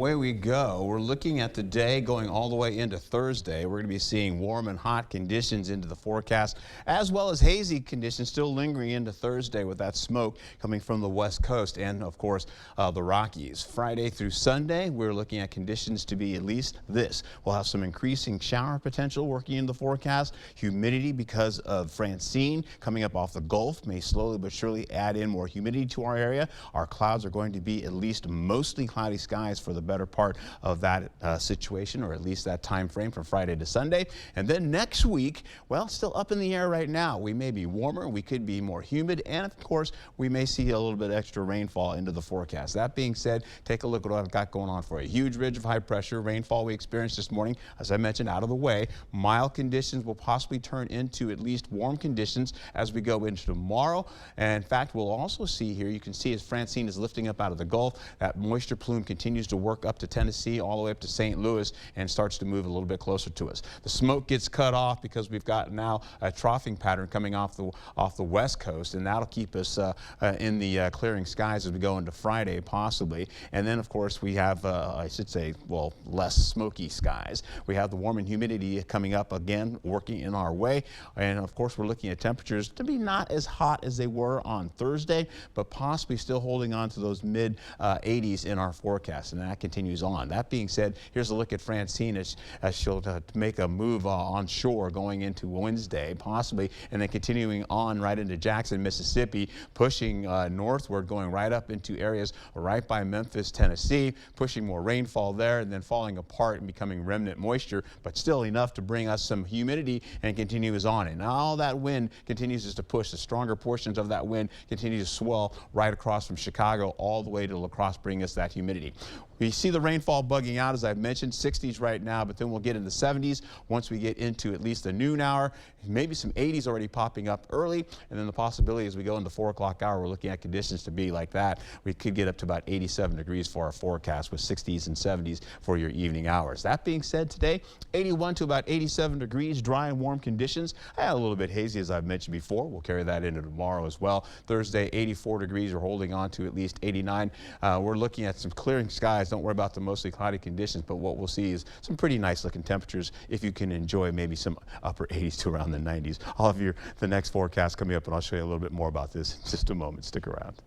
away we go. We're looking at the day going all the way into Thursday. We're going to be seeing warm and hot conditions into the forecast, as well as hazy conditions still lingering into Thursday with that smoke coming from the west coast and, of course, the Rockies. Friday through Sunday, we're looking at conditions to be at least this. We'll have some increasing shower potential working in the forecast. Humidity because of Francine coming up off the Gulf may slowly but surely add in more humidity to our area. Our clouds are going to be at least mostly cloudy skies for the better part of that situation, or at least that time frame from Friday to Sunday. And then next week, well, still up in the air right now. We may be warmer, we could be more humid, and of course, we may see a little bit extra rainfall into the forecast. That being said, take a look at what I've got going on for you. Huge ridge of high pressure rainfall we experienced this morning, as I mentioned, out of the way. Mild conditions will possibly turn into at least warm conditions as we go into tomorrow. And in fact, we'll also see here, you can see as Francine is lifting up out of the Gulf, that moisture plume continues to work up to Tennessee, all the way up to St. Louis, and starts to move a little bit closer to us. The smoke gets cut off because we've got now a troughing pattern coming off the west coast, and that'll keep us in the clearing skies as we go into Friday, possibly. And then, of course, we have, I should say, well, less smoky skies. We have the warm and humidity coming up again, working in our way. And, of course, we're looking at temperatures to be not as hot as they were on Thursday, but possibly still holding on to those mid 80s in our forecast, and that continues on. That being said, here's a look at Francine as she'll make a move onshore going into Wednesday, possibly, and then continuing on right into Jackson, Mississippi, pushing northward, going right up into areas right by Memphis, Tennessee, pushing more rainfall there, and then falling apart and becoming remnant moisture, but still enough to bring us some humidity and continues on. And all that wind continues to push. The stronger portions of that wind continue to swell right across from Chicago all the way to La Crosse, bringing us that humidity. We see the rainfall bugging out, as I've mentioned, 60s right now, but then we'll get into 70s once we get into at least the noon hour. Maybe some 80s already popping up early, and then the possibility as we go into 4 o'clock hour, we're looking at conditions to be like that. We could get up to about 87 degrees for our forecast, with 60s and 70s for your evening hours. That being said, today, 81 to about 87 degrees, dry and warm conditions. A little bit hazy, as I've mentioned before. We'll carry that into tomorrow as well. Thursday, 84 degrees. We're holding on to at least 89. We're looking at some clearing skies. Don't worry about the mostly cloudy conditions, but what we'll see is some pretty nice looking temperatures if you can enjoy maybe some upper 80s to around the 90s. I'll have the next forecast coming up, and I'll show you a little bit more about this in just a moment. Stick around.